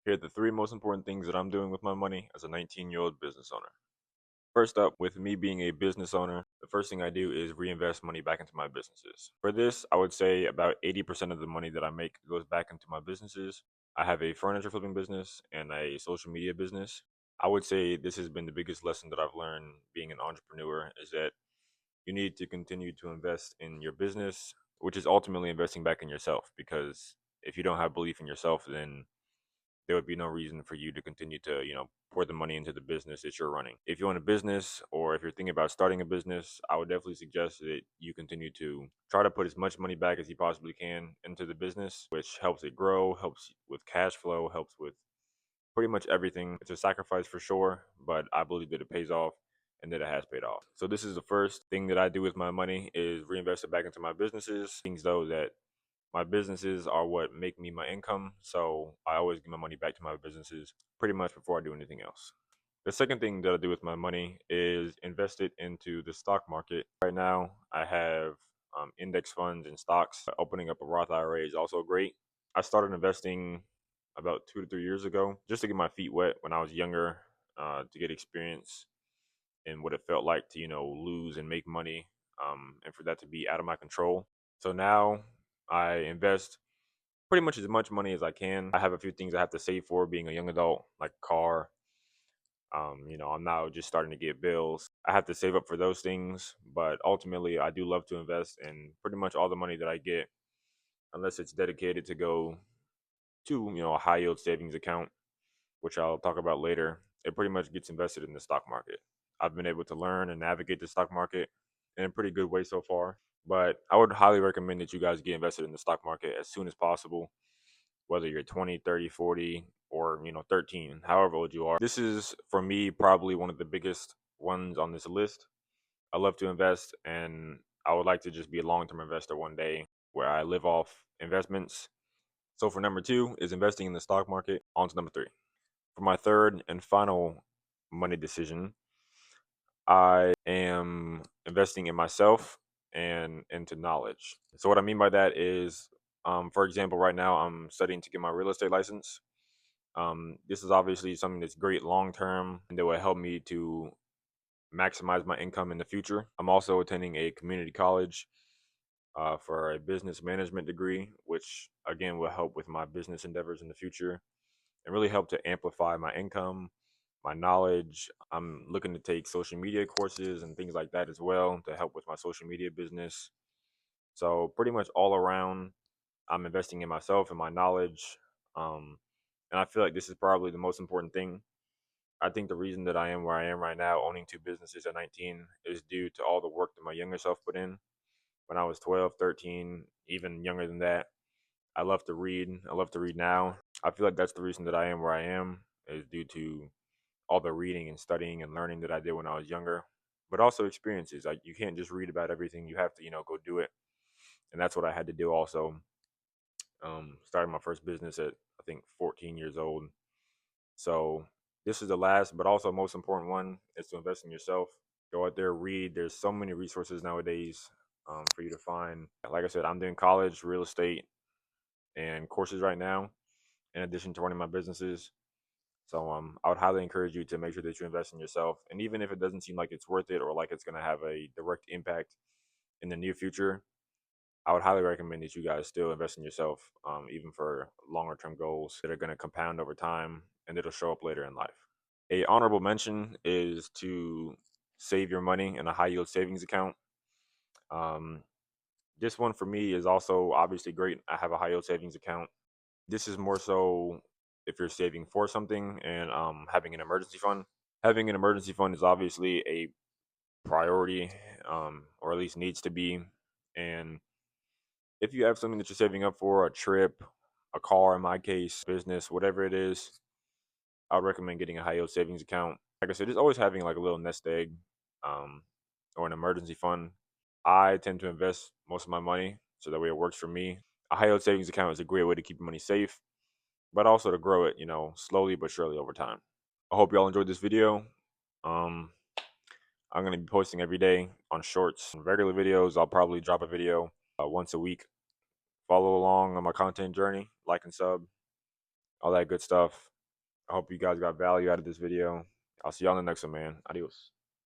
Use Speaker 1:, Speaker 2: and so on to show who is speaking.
Speaker 1: Here are the three most important things that I'm doing with my money as a 19-year-old business owner. First up, with me being a business owner, the first thing I do is reinvest money back into my businesses. For this, I would say about 80% of the money that I make goes back into my businesses. I have a furniture flipping business and a social media business. I would say this has been the biggest lesson that I've learned being an entrepreneur is that you need to continue to invest in your business, which is ultimately investing back in yourself. Because if you don't have belief in yourself, then there would be no reason for you to continue to, pour the money into the business that you're running. If you own a business or if you're thinking about starting a business, I would definitely suggest that you continue to try to put as much money back as you possibly can into the business, which helps it grow, helps with cash flow, helps with pretty much everything. It's a sacrifice for sure, but I believe that it pays off and that it has paid off. So this is the first thing that I do with my money is reinvest it back into my businesses. Things though that my businesses are what make me my income, so I always give my money back to my businesses pretty much before I do anything else. The second thing that I do with my money is invest it into the stock market. Right now, I have index funds and stocks. Opening up a Roth IRA is also great. I started investing about 2 to 3 years ago just to get my feet wet when I was younger, to get experience in what it felt like to, lose and make money, and for that to be out of my control. So now I invest pretty much as much money as I can. I have a few things I have to save for being a young adult, like a car. I'm now just starting to get bills. I have to save up for those things, but ultimately, I do love to invest, and pretty much all the money that I get, unless it's dedicated to go to, a high yield savings account, which I'll talk about later, it pretty much gets invested in the stock market. I've been able to learn and navigate the stock market in a pretty good way so far. But I would highly recommend that you guys get invested in the stock market as soon as possible, whether you're 20, 30, 40, or 13, however old you are. This is for me probably one of the biggest ones on this list. I love to invest, and I would like to just be a long-term investor one day where I live off investments. So for number two is investing in the stock market. On to number three. For my third and final money decision, I am investing in myself and into knowledge. So what I mean by that is, for example, right now I'm studying to get my real estate license. This is obviously something that's great long term and that will help me to maximize my income in the future. I'm also attending a community college for a business management degree, which again will help with my business endeavors in the future and really help to amplify my income, my knowledge. I'm looking to take social media courses and things like that as well to help with my social media business. So pretty much all around, I'm investing in myself and my knowledge. Um, and I feel like this is probably the most important thing. I think the reason that I am where I am right now, owning two businesses at 19, is due to all the work that my younger self put in when I was 12, 13, even younger than that. I love to read. I love to read now. I feel like that's the reason that I am where I am is due to all the reading and studying and learning that I did when I was younger, but also experiences. Like you can't just read about everything. You have to, go do it. And that's what I had to do also. Started my first business at I think 14 years old. So this is the last, but also most important one is to invest in yourself. Go out there, read. There's so many resources nowadays for you to find. Like I said, I'm doing college, real estate, and courses right now, in addition to running my businesses. So I would highly encourage you to make sure that you invest in yourself. And even if it doesn't seem like it's worth it or like it's going to have a direct impact in the near future, I would highly recommend that you guys still invest in yourself, even for longer term goals that are going to compound over time and it'll show up later in life. A honorable mention is to save your money in a high yield savings account. Um, this one for me is also obviously great. I have a high yield savings account. This is more so if you're saving for something and having an emergency fund. Having an emergency fund is obviously a priority, or at least needs to be. And if you have something that you're saving up for, a trip, a car, in my case, business, whatever it is, I would recommend getting a high yield savings account. Like I said, just always having like a little nest egg, um, or an emergency fund. I tend to invest most of my money so that way it works for me. A high yield savings account is a great way to keep your money safe, but also to grow it, slowly but surely over time. I hope y'all enjoyed this video. Um, I'm going to be posting every day on shorts. Regular videos, I'll probably drop a video once a week. Follow along on my content journey, like and sub, all that good stuff. I hope you guys got value out of this video. I'll see y'all in the next one, man. Adios.